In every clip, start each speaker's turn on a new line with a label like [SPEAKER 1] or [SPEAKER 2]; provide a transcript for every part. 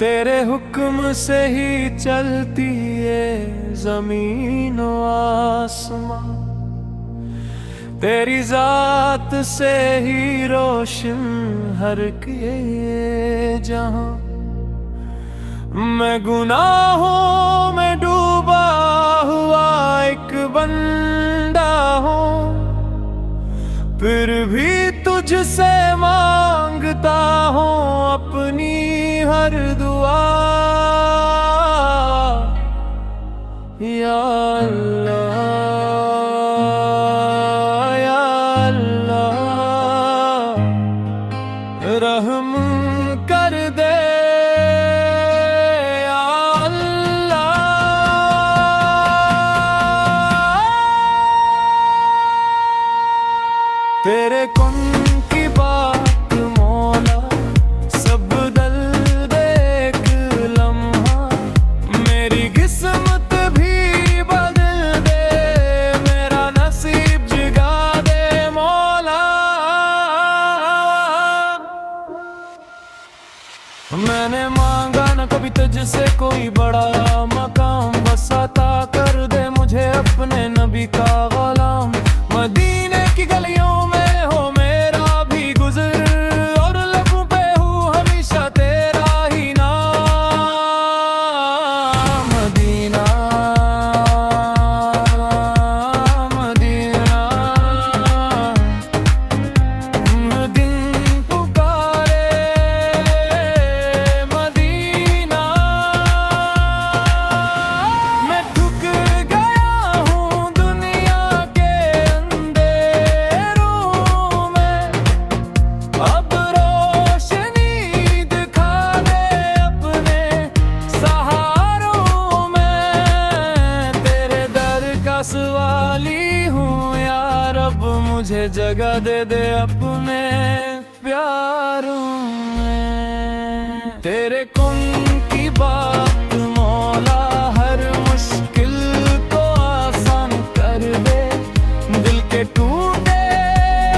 [SPEAKER 1] तेरे हुक्म से ही चलती है ज़मीन व आसमां, तेरी जात से ही रोशन हर के जहां। मैं गुनाहों में डूबा हुआ एक बंदा हूँ, फिर भी तुझसे मांगता हूँ अपनी हर दुआ। या अल्लाह, या अल्लाह, रहम कर दे या अल्लाह। तेरे कुन की बात मौला सब बदल दे एक लम्हा, मेरी किस्मत भी बदल दे, मेरा नसीब जगा दे मौला। मैंने मांगा न कभी तुझसे कोई बड़ा मकाम, बस अता कर दे मुझे अपने नबी का गुलाम। मदीने की गलियों में हो मेरा भी गुज़र, और लबों पे हूँ हमेशा तेरा ही नाम। मदीना मदीना, दिन पुकारे मदीना। मैं थक गया हूँ दुनिया के अंधेरों में, अब रोशनी दिखा दे अपने सहारों में। तेरे दर का सवाली हूँ या रब, मुझे जगह दे दे अपने प्यारों में। तेरे कुन की बात मौला हर मुश्किल को आसान कर दे, दिल के टूटे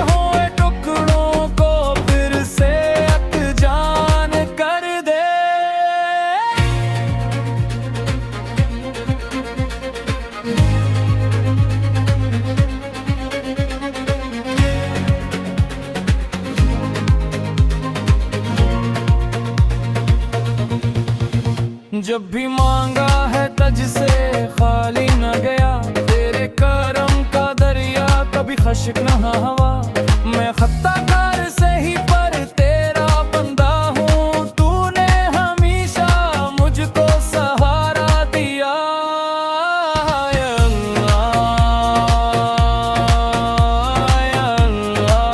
[SPEAKER 1] हुए टुकड़ों को फिर से अनजान कर दे। जब भी मांगा है तुझसे खाली न गया, तेरे करम का दरिया कभी खश्क न हुआ। मैं खत्ताकार से ही पर तेरा बंदा हूँ, तूने हमेशा मुझको सहारा दिया। या अल्लाह, या अल्लाह,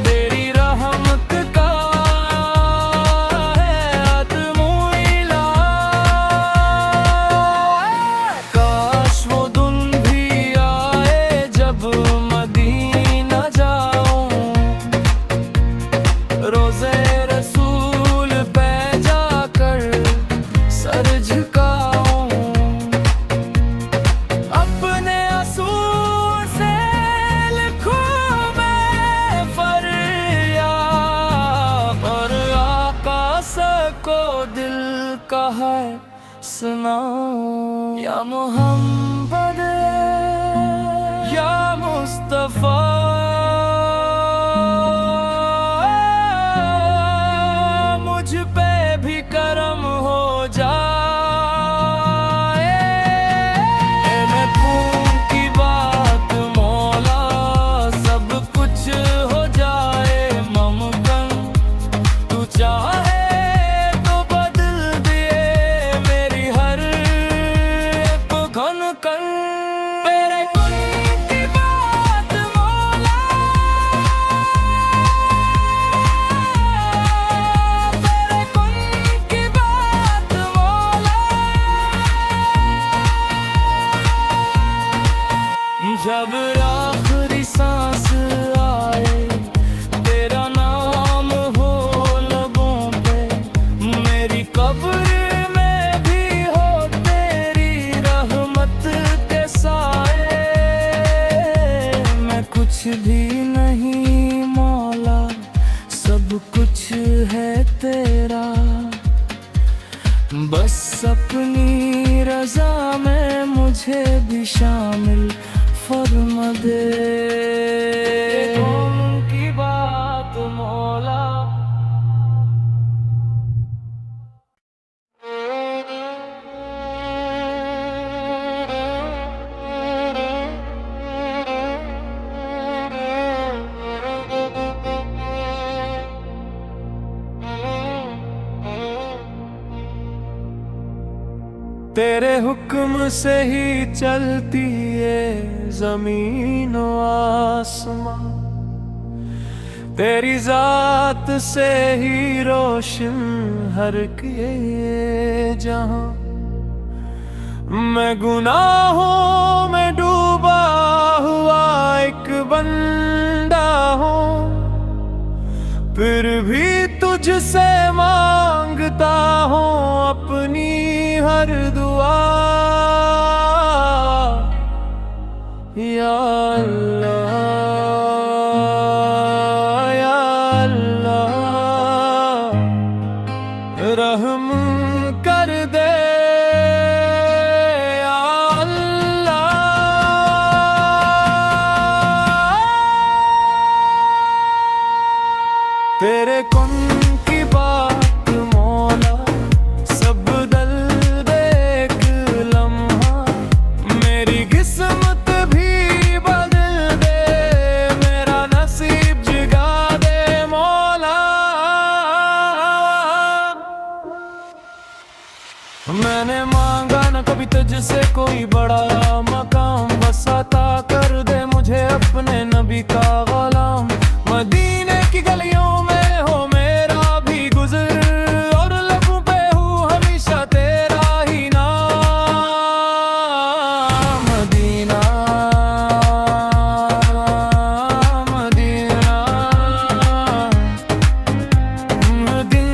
[SPEAKER 1] तेरी रहमत का काश वो दिन भी आए जब मदीना जाऊं, रोज़े रसूल पे जाकर सर झुकाऊं। अपने असूल से लिखूं मैं फरियाद, और आका को दिल का है सुनाऊं। या मोहम्मद या मुस्तफा, मुझ पे भी करम हो जाए। मैं खून की बात मौला सब कुछ हो जाए मुमकिन, तू चाहे तेरे कुन की बात शामिल फरमा दे। कौन की बात मौला, तेरे हुक्म से ही चलती है ज़मीन व आसमां, तेरी जात से ही रोशन हर के जहां। मैं गुनाहों में डूबा हुआ एक बंदा हूँ, फिर भी तुझसे मांगता हूँ अपनी हर दुआ। या अल्लाह, या अल्लाह, रहम कर दे। या अल्लाह, तेरे कुन की बात मौला, सब बदल दे एक लम्हा। मेरी किस्मत भी बदल दे, मेरा नसीब जगा दे मौला। मैंने मांगा न कभी तुझसे कोई बड़ा मकाम, बस अता कर दे मुझे अपने नबी का गुलाम। मदीने की गलियों में हो मेरा भी गुज़र, और लबों पे हूँ हमेशा तेरा ही नाम। मदीना, मदीना, दिन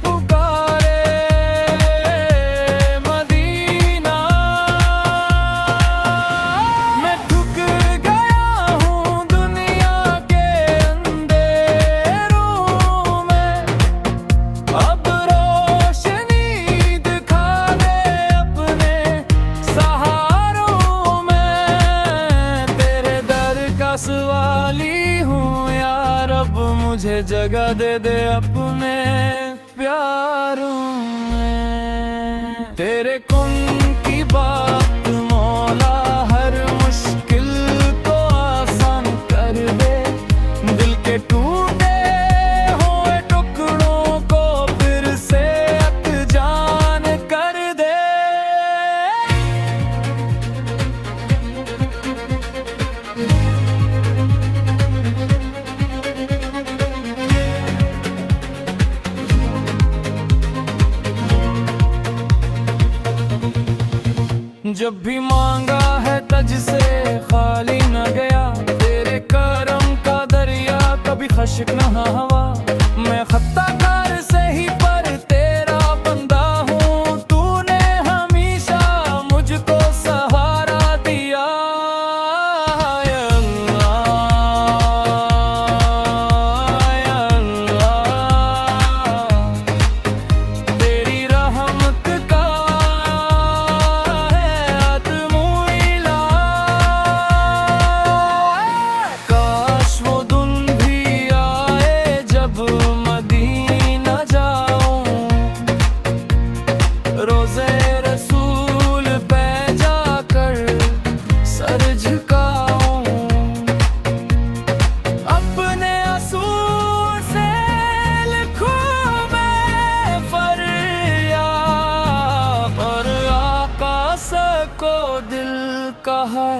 [SPEAKER 1] पुकारे मदीना। मैं थक गया हूँ दुनिया के अंधेरों में, अब रोशनी दिखा दे अपने सहारों में। तेरे दर का सवाली हूँ या रब, मुझे जगह दे दे अपने प्यारों में। तेरे कुन की बात मौला, हर मुश्किल को आसान कर दे। दिल के टूटे हुए टुकड़ों को फिर से अकजान कर दे। जब भी मांगा है तुझसे खाली न गया, तेरे करम का दरिया कभी खश्क न हवा। मैं खत्ताकार से ही पर तेरा बंदा हूँ, तूने हमेशा मुझको सहारा दिया। या अल्लाह, या अल्लाह, तेरी रहमत का काश वो दिन भी आए जब मदीना जाऊं, रोज़े रसूल पे जाकर सर झुकाऊं। अपने असूल से लिखूं मैं फरियाद, और आका को दिल का है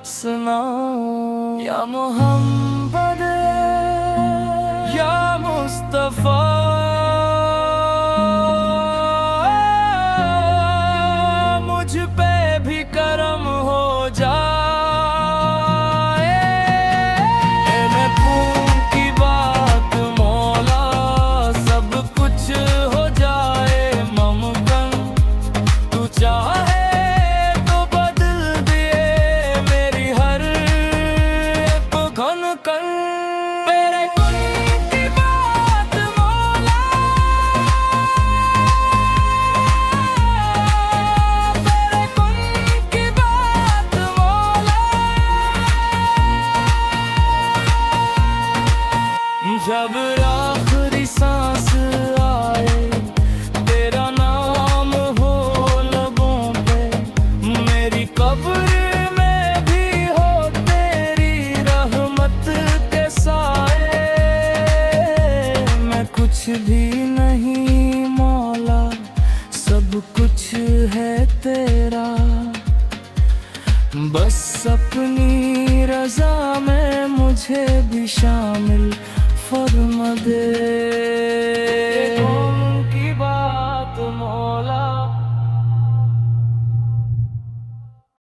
[SPEAKER 1] सुनाऊं। या मोहम्मद, या मुस्तफा, मुझ पे भी करम हो जाए। मैं खून की बात मौला, सब कुछ हो जाए मुमकिन। तू चाहे तो बदल दिए मेरी हर एक घन कर। तेरे कुन की बात मौला, जब आखिरी सांस आए तेरा नाम हो लबों पे, मेरी कब्र में भी हो तेरी रहमत के साए। मैं कुछ भी नहीं मौला, सब कुछ है तेरा, बस अपनी रजा में मुझे भी शामिल फरमा दे।